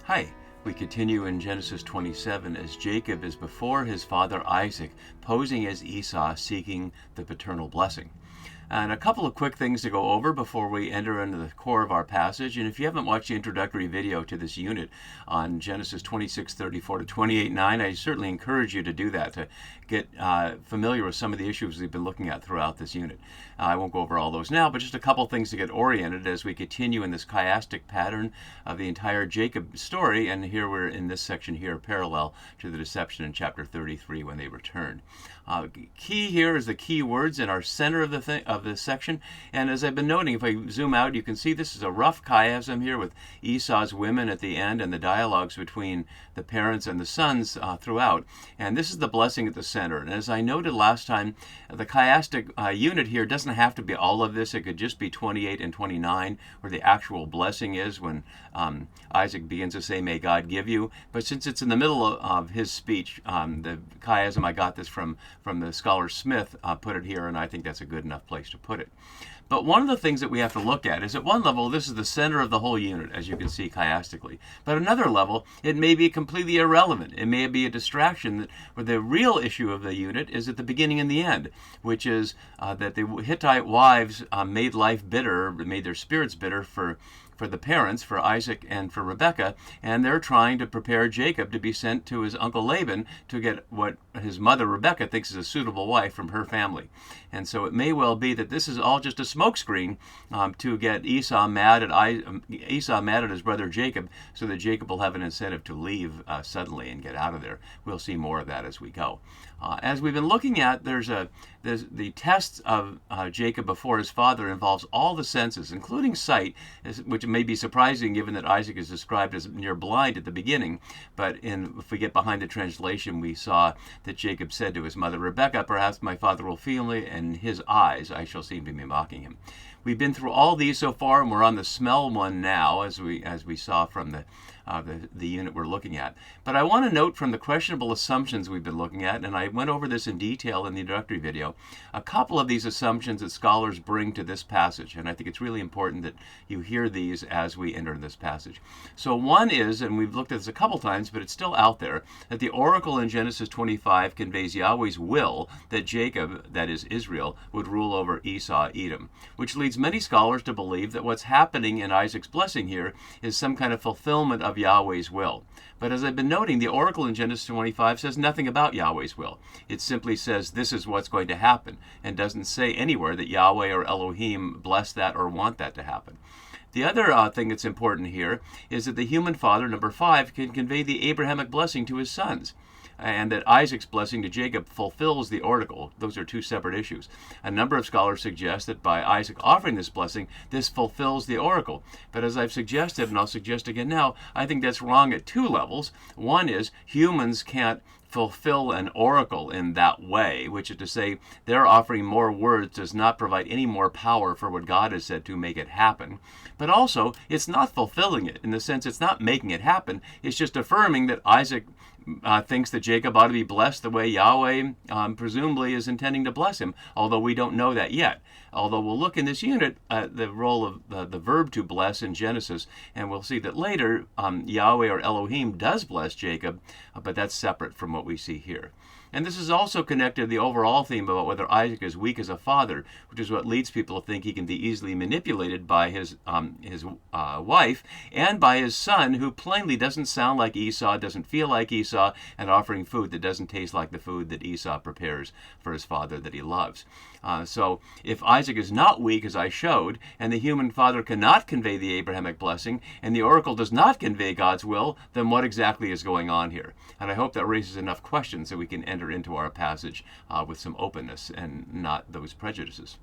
Hi, we continue in Genesis 27 as Jacob is before his father Isaac, posing as Esau, seeking the paternal blessing. And a couple of quick things to go over before we enter into the core of our passage. And if you haven't watched the introductory video to this unit on Genesis 26:34 to 28:9, I certainly encourage you to do that to get familiar with some of the issues we've been looking at throughout this unit. I won't go over all those now, but just a couple things to get oriented as we continue in this chiastic pattern of the entire Jacob story. And here we're in this section here, parallel to the deception in chapter 33 when they returned. Key here is the key words in our center of the section. And as I've been noting, if I zoom out, you can see this is a rough chiasm here with Esau's women at the end and the dialogues between the parents and the sons throughout. And this is the blessing at the center. And as I noted last time, the chiastic unit here doesn't have to be all of this. It could just be 28 and 29, where the actual blessing is when Isaac begins to say, "May God give you." But since it's in the middle of his speech, the chiasm, I got this from the scholar Smith, put it here, and I think that's a good enough place to put it. But one of the things that we have to look at is at one level, this is the center of the whole unit, as you can see chiastically. But another level, it may be completely irrelevant. It may be a distraction where the real issue of the unit is at the beginning and the end, which is that the Hittite wives made life bitter, made their spirits bitter for the parents, for Isaac and for Rebekah, and they're trying to prepare Jacob to be sent to his uncle Laban to get what his mother Rebekah thinks is a suitable wife from her family. And so it may well be that this is all just a smokescreen to get Esau mad at his brother Jacob, so that Jacob will have an incentive to leave suddenly and get out of there. We'll see more of that as we go. As we've been looking at, there's the test of Jacob before his father involves all the senses, including sight, which may be surprising given that Isaac is described as near blind at the beginning. But if we get behind the translation, we saw that Jacob said to his mother Rebekah, "Perhaps my father will feel me, and in his eyes I shall seem to be mocking him." We've been through all these so far, and we're on the smell one now, as we saw from the unit we're looking at. But I want to note from the questionable assumptions we've been looking at, and I went over this in detail in the introductory video, a couple of these assumptions that scholars bring to this passage, and I think it's really important that you hear these as we enter this passage. So one is, and we've looked at this a couple times, but it's still out there, that the oracle in Genesis 25 conveys Yahweh's will that Jacob, that is Israel, would rule over Esau, Edom, which leads many scholars to believe that what's happening in Isaac's blessing here is some kind of fulfillment of Yahweh's will. But as I've been noting, the oracle in Genesis 25 says nothing about Yahweh's will. It simply says this is what's going to happen, and doesn't say anywhere that Yahweh or Elohim bless that or want that to happen. The other thing that's important here is that the human father, number 5, can convey the Abrahamic blessing to his sons, and that Isaac's blessing to Jacob fulfills the oracle. Those are two separate issues. A number of scholars suggest that by Isaac offering this blessing, this fulfills the oracle. But as I've suggested, and I'll suggest again now, I think that's wrong at two levels. One is humans can't fulfill an oracle in that way, which is to say their offering more words does not provide any more power for what God has said to make it happen. But also, it's not fulfilling it in the sense it's not making it happen. It's just affirming that Isaac thinks that Jacob ought to be blessed the way Yahweh presumably is intending to bless him, although we don't know that yet. Although we'll look in this unit at the role of the verb to bless in Genesis, and we'll see that later Yahweh or Elohim does bless Jacob, but that's separate from what we see here. And this is also connected to the overall theme about whether Isaac is weak as a father, which is what leads people to think he can be easily manipulated by his wife and by his son, who plainly doesn't sound like Esau, doesn't feel like Esau, and offering food that doesn't taste like the food that Esau prepares for his father that he loves. So if Isaac is not weak, as I showed, and the human father cannot convey the Abrahamic blessing, and the oracle does not convey God's will, then what exactly is going on here? And I hope that raises enough questions so we can enter into our passage with some openness and not those prejudices.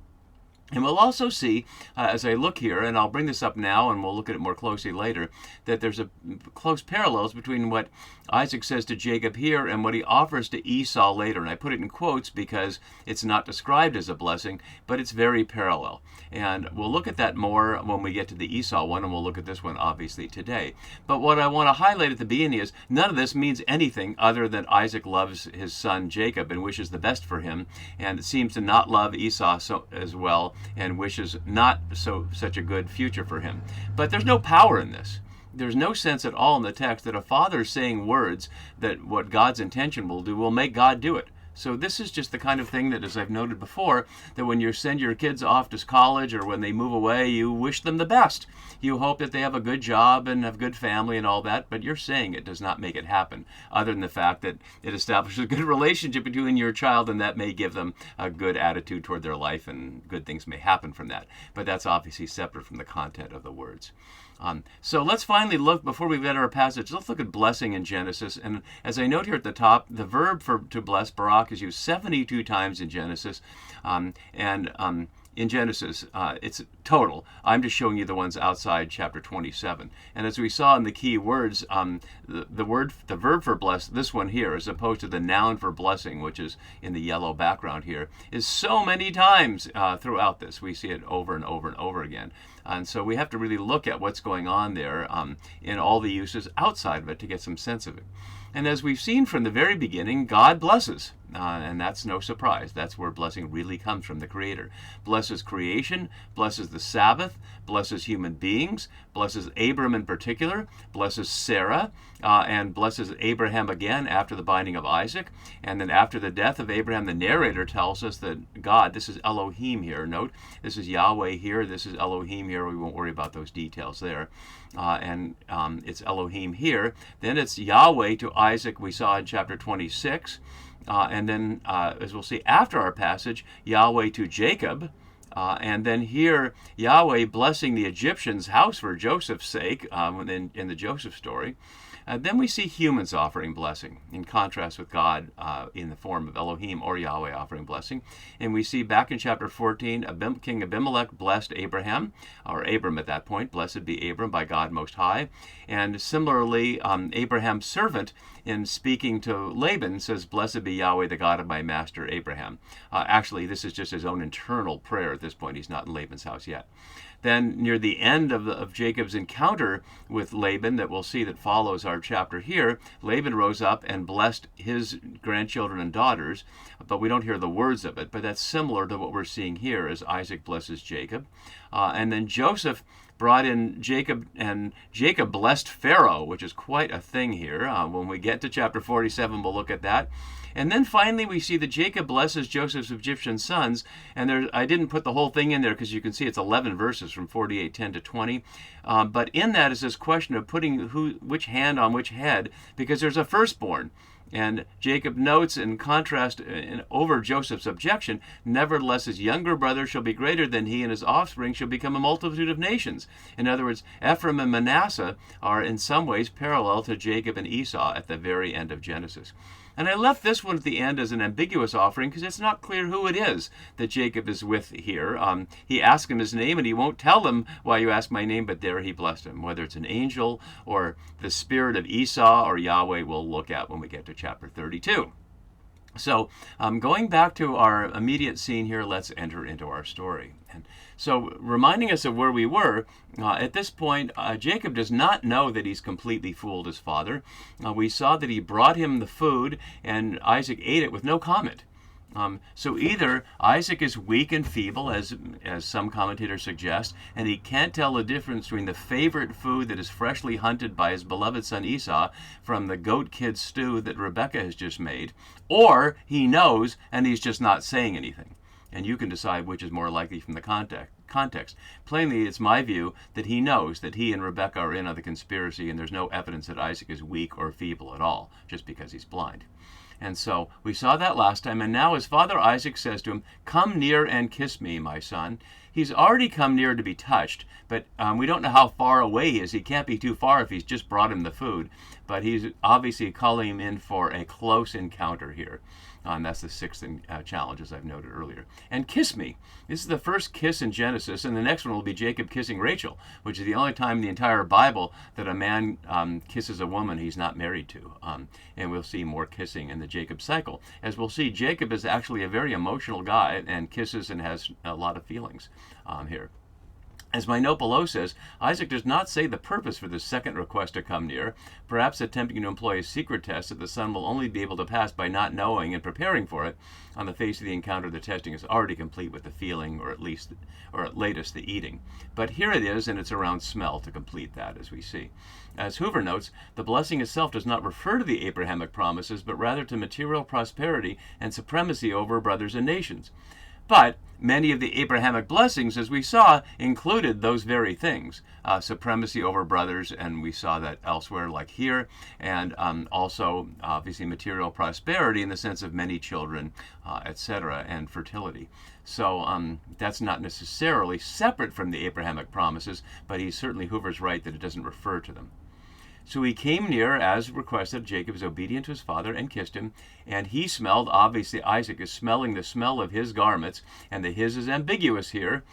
And we'll also see, as I look here, and I'll bring this up now and we'll look at it more closely later, that there's a close parallels between what Isaac says to Jacob here and what he offers to Esau later. And I put it in quotes because it's not described as a blessing, but it's very parallel. And we'll look at that more when we get to the Esau one, and we'll look at this one obviously today. But what I want to highlight at the beginning is none of this means anything other than Isaac loves his son Jacob and wishes the best for him, and seems to not love Esau as well, and wishes not such a good future for him. But there's no power in this. there's no sense at all in the text that a father saying words that what God's intention will do will make God do it. So this is just the kind of thing that, as I've noted before, that when you send your kids off to college or when they move away, you wish them the best. You hope that they have a good job and have a good family and all that, but you're saying it does not make it happen, other than the fact that it establishes a good relationship between your child, and that may give them a good attitude toward their life, and good things may happen from that. But that's obviously separate from the content of the words. So let's finally look, before we get our passage, let's look at blessing in Genesis. And as I note here at the top, the verb to bless, barak, is used 72 times in Genesis. In Genesis, it's total. I'm just showing you the ones outside chapter 27. And as we saw in the key words, the verb for bless, this one here, as opposed to the noun for blessing, which is in the yellow background here, is so many times throughout this. We see it over and over and over again. And so we have to really look at what's going on there in all the uses outside of it to get some sense of it. And as we've seen from the very beginning, God blesses. And that's no surprise. That's where blessing really comes from, the Creator. Blesses creation, blesses the Sabbath, blesses human beings, blesses Abram in particular, blesses Sarah, and blesses Abraham again after the binding of Isaac. And then after the death of Abraham, the narrator tells us that God, this is Elohim here, note, this is Yahweh here, this is Elohim here. We won't worry about those details there. It's Elohim here. Then it's Yahweh to Isaac, we saw in chapter 26. And then, as we'll see after our passage, Yahweh to Jacob. And then here, Yahweh blessing the Egyptians' house for Joseph's sake in the Joseph story. Then we see humans offering blessing, in contrast with God in the form of Elohim or Yahweh offering blessing. And we see back in chapter 14, King Abimelech blessed Abraham, or Abram at that point, blessed be Abram by God Most High. And similarly, Abraham's servant, in speaking to Laban, says, blessed be Yahweh, the God of my master Abraham. Actually, this is just his own internal prayer at this point. He's not in Laban's house yet. Then near the end of Jacob's encounter with Laban that we'll see that follows our chapter here, Laban rose up and blessed his grandchildren and daughters, but we don't hear the words of it. But that's similar to what we're seeing here as Isaac blesses Jacob. And then Joseph brought in Jacob, and Jacob blessed Pharaoh, which is quite a thing here. When we get to chapter 47, we'll look at that. And then finally we see that Jacob blesses Joseph's Egyptian sons, and I didn't put the whole thing in there because you can see it's 11 verses from 48:10 to 20. But in that is this question of putting which hand on which head, because there's a firstborn. And Jacob notes, in contrast, over Joseph's objection, nevertheless his younger brother shall be greater than he, and his offspring shall become a multitude of nations. In other words, Ephraim and Manasseh are in some ways parallel to Jacob and Esau at the very end of Genesis. And I left this one at the end as an ambiguous offering because it's not clear who it is that Jacob is with here. He asks him his name, and he won't tell him why you ask my name, but there he blessed him. Whether it's an angel or the spirit of Esau or Yahweh, we'll look at when we get to chapter 32. So going back to our immediate scene here, let's enter into our story. And so reminding us of where we were, at this point, Jacob does not know that he's completely fooled his father. We saw that he brought him the food, and Isaac ate it with no comment. So either Isaac is weak and feeble, as some commentators suggest, and he can't tell the difference between the favorite food that is freshly hunted by his beloved son Esau from the goat kid stew that Rebekah has just made, or he knows and he's just not saying anything. And you can decide which is more likely from the context. Plainly, it's my view that he knows that he and Rebekah are in on the conspiracy, and there's no evidence that Isaac is weak or feeble at all, just because he's blind. And so we saw that last time, and now his father Isaac says to him, come near and kiss me, my son. He's already come near to be touched, but we don't know how far away he is. He can't be too far if he's just brought him the food. But he's obviously calling him in for a close encounter here. That's the sixth challenge, as I've noted earlier. And kiss me. This is the first kiss in Genesis, and the next one will be Jacob kissing Rachel, which is the only time in the entire Bible that a man kisses a woman he's not married to. And we'll see more kissing in the Jacob cycle. As we'll see, Jacob is actually a very emotional guy and kisses and has a lot of feelings here. As my note below says, Isaac does not say the purpose for this second request to come near, perhaps attempting to employ a secret test that the son will only be able to pass by not knowing and preparing for it. On the face of the encounter, the testing is already complete with the feeling, or at latest the eating. But here it is, and it's around smell to complete that, as we see. As Hoover notes, the blessing itself does not refer to the Abrahamic promises, but rather to material prosperity and supremacy over brothers and nations. But many of the Abrahamic blessings, as we saw, included those very things, supremacy over brothers, and we saw that elsewhere, like here, and also, obviously, material prosperity in the sense of many children, etc., and fertility. So that's not necessarily separate from the Abrahamic promises, but Hoover's right that it doesn't refer to them. So he came near, as requested. Jacob is obedient to his father and kissed him. And he smelled, obviously Isaac is smelling the smell of his garments, and the his is ambiguous here.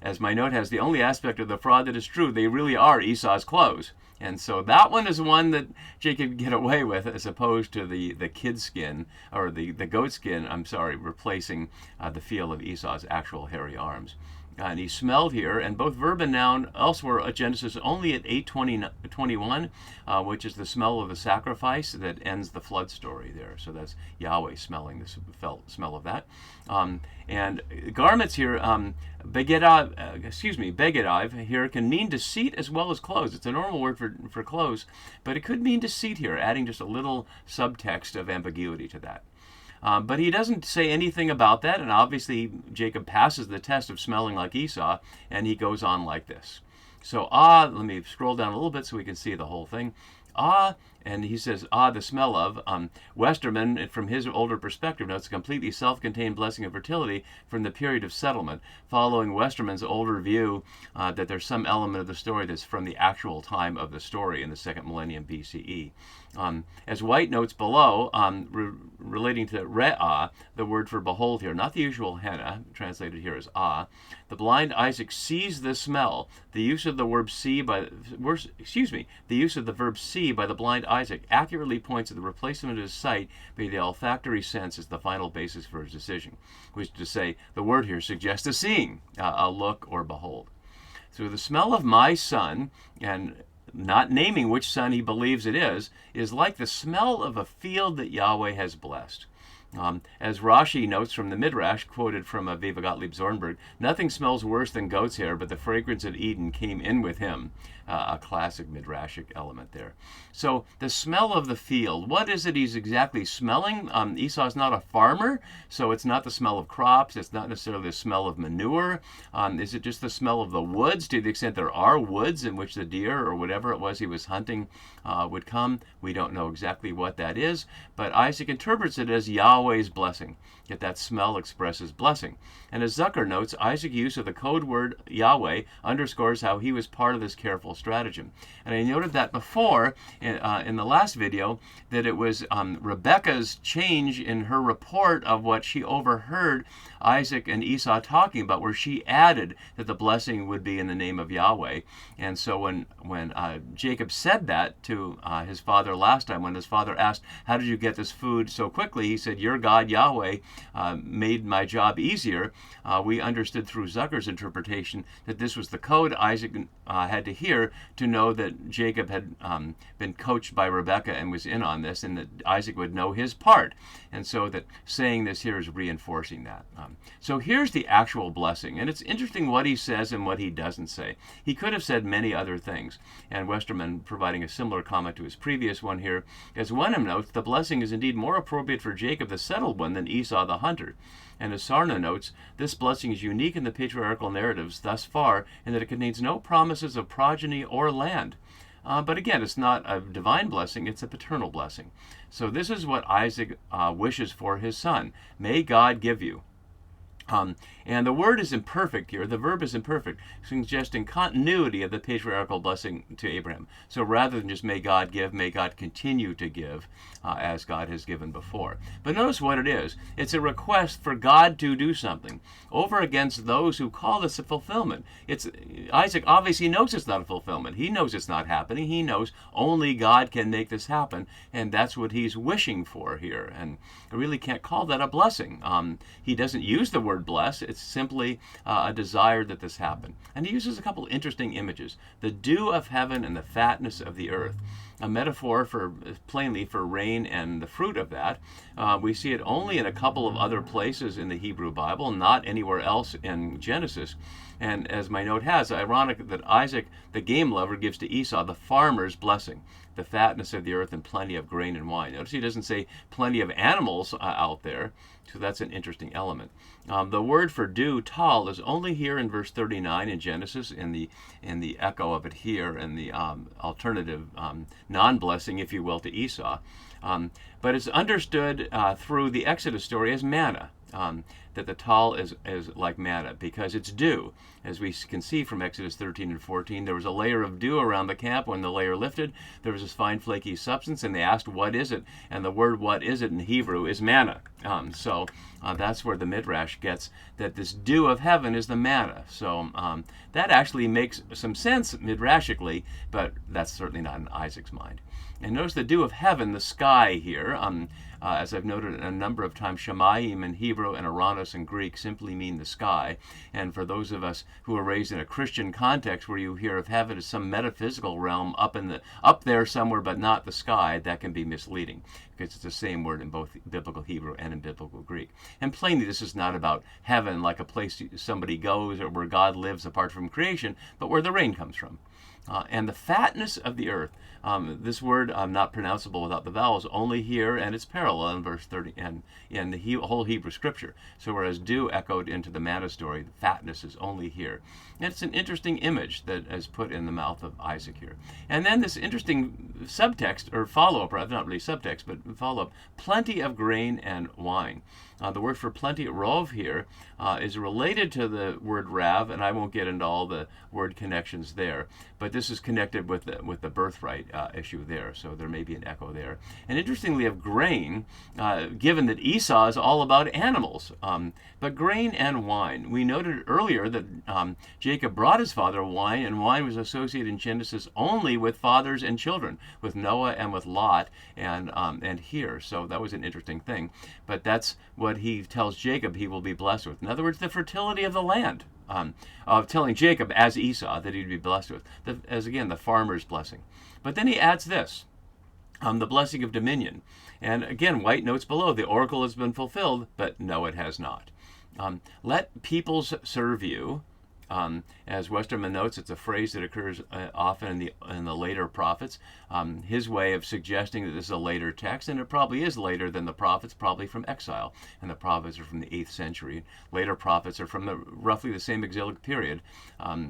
As my note has, the only aspect of the fraud that is true, they really are Esau's clothes. And so that one is one that Jacob can get away with, as opposed to the kid skin, or the goat skin, replacing the feel of Esau's actual hairy arms. And he smelled here, and both verb and noun elsewhere at Genesis only at 8:21, which is the smell of the sacrifice that ends the flood story there. So that's Yahweh smelling the smell of that. And garments here, begediv here can mean deceit as well as clothes. It's a normal word for clothes, but it could mean deceit here, adding just a little subtext of ambiguity to that. But he doesn't say anything about that, and obviously Jacob passes the test of smelling like Esau, and he goes on like this. So, let me scroll down a little bit so we can see the whole thing. And he says, the smell of. Westerman, from his older perspective, notes a completely self-contained blessing of fertility from the period of settlement, following Westerman's older view that there's some element of the story that's from the actual time of the story in the 2nd millennium BCE. As White notes below, relating to re'ah, the word for behold here, not the usual henna, translated here as the blind Isaac sees the smell. The use of the verb see by the blind Isaac accurately points to the replacement of his sight by the olfactory sense as the final basis for his decision, which is to say, the word here suggests a seeing, a look or behold. So the smell of my son, and not naming which son he believes it is like the smell of a field that Yahweh has blessed. As Rashi notes from the Midrash, quoted from Viva Gottlieb Zornberg, nothing smells worse than goat's hair, but the fragrance of Eden came in with him. A classic Midrashic element there. So the smell of the field, what is it he's exactly smelling? Esau's not a farmer, so it's not the smell of crops. It's not necessarily the smell of manure. Is it just the smell of the woods, to the extent there are woods in which the deer or whatever it was he was hunting would come? We don't know exactly what that is, but Isaac interprets it as Yahweh's blessing. Yet that smell expresses blessing. And as Zucker notes, Isaac's use of the code word Yahweh underscores how he was part of this careful stratagem. And I noted that before in the last video, that it was Rebekah's change in her report of what she overheard Isaac and Esau talking about, where she added that the blessing would be in the name of Yahweh. And so when Jacob said that to his father last time, when his father asked, how did you get this food so quickly? He said, your God Yahweh made my job easier. We understood through Zucker's interpretation that this was the code Isaac had to hear to know that Jacob had been coached by Rebekah and was in on this, and that Isaac would know his part. And so that saying this here is reinforcing that. So here's the actual blessing, and it's interesting what he says and what he doesn't say. He could have said many other things, and Westerman, providing a similar comment to his previous one here, as Wenham notes, the blessing is indeed more appropriate for Jacob, the settled one, than Esau the hunter. And as Sarna notes, this blessing is unique in the patriarchal narratives thus far in that it contains no promises of progeny or land. But again, it's not a divine blessing, it's a paternal blessing. So this is what Isaac wishes for his son. May God give you. And the word is imperfect here. The verb is imperfect, suggesting continuity of the patriarchal blessing to Abraham. So rather than just may God give, may God continue to give as God has given before. But notice what it is. It's a request for God to do something over against those who call this a fulfillment. Isaac obviously knows it's not a fulfillment. He knows it's not happening. He knows only God can make this happen, and that's what he's wishing for here. And I really can't call that a blessing. He doesn't use the word word bless. It's simply a desire that this happen. And he uses a couple interesting images. The dew of heaven and the fatness of the earth. A metaphor plainly for rain and the fruit of that. We see it only in a couple of other places in the Hebrew Bible, not anywhere else in Genesis. And as my note has, ironic that Isaac, the game lover, gives to Esau the farmer's blessing, the fatness of the earth and plenty of grain and wine. Notice he doesn't say plenty of animals out there, so that's an interesting element. The word for dew, tal, is only here in verse 39 in Genesis, in the echo of it here, and the alternative non-blessing, if you will, to Esau. But it's understood through the Exodus story as manna. That the tal is like manna because it's dew. As we can see from Exodus 13 and 14, there was a layer of dew around the camp. When the layer lifted, there was this fine flaky substance, and they asked, what is it? And the word what is it in Hebrew is manna. So that's where the Midrash gets that this dew of heaven is the manna. So that actually makes some sense midrashically, but that's certainly not in Isaac's mind. And notice the dew of heaven, the sky here. As I've noted a number of times, Shamayim in Hebrew and Uranos in Greek simply mean the sky. And for those of us who are raised in a Christian context where you hear of heaven as some metaphysical realm up there somewhere but not the sky, that can be misleading because it's the same word in both biblical Hebrew and in biblical Greek. And plainly, this is not about heaven like a place somebody goes or where God lives apart from creation, but where the rain comes from. And the fatness of the earth. This word not pronounceable without the vowels, only here, and it's parallel in verse 30 and in the whole Hebrew scripture. So whereas dew echoed into the manna story, the fatness is only here. And it's an interesting image that is put in the mouth of Isaac here. And then this interesting subtext, or follow-up, rather, not really subtext, but follow-up, plenty of grain and wine. The word for plenty, rov, here is related to the word rav, and I won't get into all the word connections there, but this is connected with the birthright issue there, so there may be an echo there. And interestingly, of grain, given that Esau is all about animals, but grain and wine. We noted earlier that Jacob brought his father wine, and wine was associated in Genesis only with fathers and children, with Noah and with Lot, and here. So that was an interesting thing. But that's what he tells Jacob he will be blessed with. In other words, the fertility of the land. Of telling Jacob as Esau that he'd be blessed with, as again the farmer's blessing. But then he adds this, the blessing of dominion. And again, White notes below, the oracle has been fulfilled, but no, it has not. Let peoples serve you. As Westerman notes, it's a phrase that occurs often in the later prophets. His way of suggesting that this is a later text, and it probably is later than the prophets, probably from exile. And the prophets are from the 8th century. Later prophets are from roughly the same exilic period,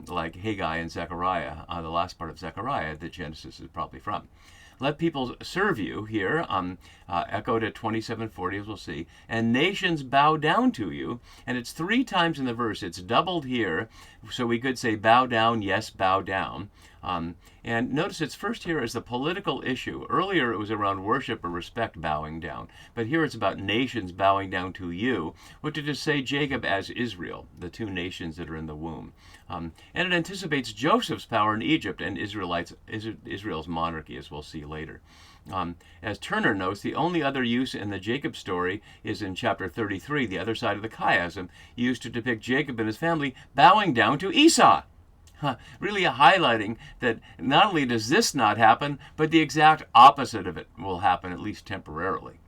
like Haggai and Zechariah, the last part of Zechariah that Genesis is probably from. Let people serve you here, echoed at 27:40, as we'll see, and nations bow down to you. And it's 3 times in the verse. It's doubled here, so we could say bow down, yes, bow down. And notice it's first here as the political issue. Earlier it was around worship or respect bowing down. But here it's about nations bowing down to you, which is to say Jacob as Israel, the 2 nations that are in the womb. And it anticipates Joseph's power in Egypt and Israel's monarchy, as we'll see later. As Turner notes, the only other use in the Jacob story is in chapter 33, the other side of the chiasm, used to depict Jacob and his family bowing down to Esau. Really highlighting that not only does this not happen, but the exact opposite of it will happen, at least temporarily.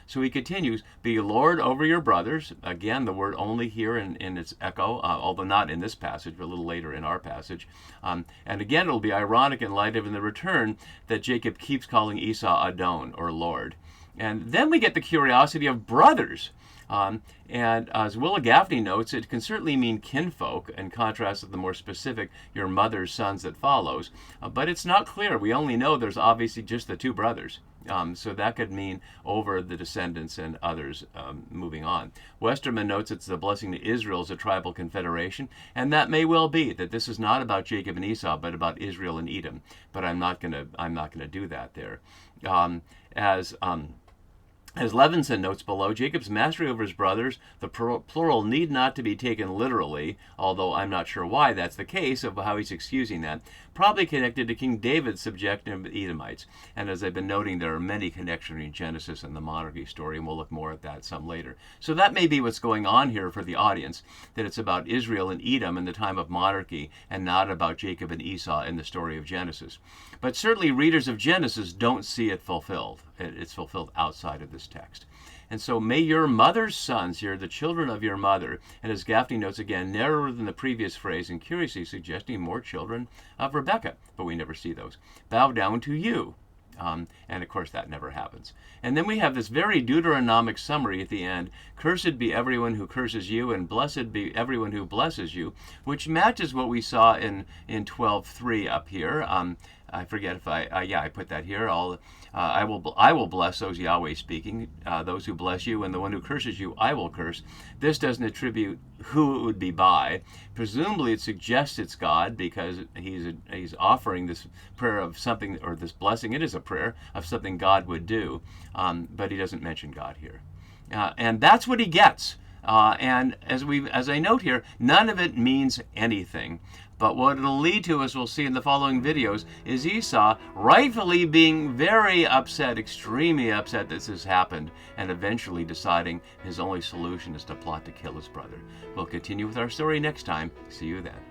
So he continues, be Lord over your brothers. Again, the word only here in its echo, although not in this passage, but a little later in our passage. And again, it'll be ironic in light of in the return that Jacob keeps calling Esau Adon, or Lord. And then we get the curiosity of brothers. And as Willa Gaffney notes, it can certainly mean kinfolk, in contrast to the more specific, your mother's sons that follows. But it's not clear. We only know there's obviously just the 2 brothers. So that could mean over the descendants and others moving on. Westerman notes it's the blessing to Israel as a tribal confederation, and that may well be that this is not about Jacob and Esau, but about Israel and Edom. But I'm not gonna do that there. As Levinson notes below, Jacob's mastery over his brothers, the plural, need not to be taken literally, although I'm not sure why that's the case, of how he's excusing that. Probably connected to King David's subjection of the Edomites. And as I've been noting, there are many connections between Genesis and the monarchy story, and we'll look more at that some later. So that may be what's going on here for the audience, that it's about Israel and Edom in the time of monarchy, and not about Jacob and Esau in the story of Genesis. But certainly readers of Genesis don't see it fulfilled. It's fulfilled outside of this text. And so may your mother's sons, here, the children of your mother, and as Gaffney notes again, narrower than the previous phrase, and curiously suggesting more children of Rebekah, but we never see those, bow down to you. And of course that never happens. And then we have this very Deuteronomic summary at the end. Cursed be everyone who curses you, and blessed be everyone who blesses you, which matches what we saw in 12:3 up here. I forget if I put that here. I will bless those, Yahweh speaking, those who bless you, and the one who curses you I will curse. This doesn't attribute who it would be by. Presumably it suggests it's God, because he's offering this prayer of something, or this blessing, it is a prayer of something God would do, but he doesn't mention God here. And that's what he gets. And as I note here, none of it means anything. But what it'll lead to, as we'll see in the following videos, is Esau rightfully being very upset, extremely upset that this has happened, and eventually deciding his only solution is to plot to kill his brother. We'll continue with our story next time. See you then.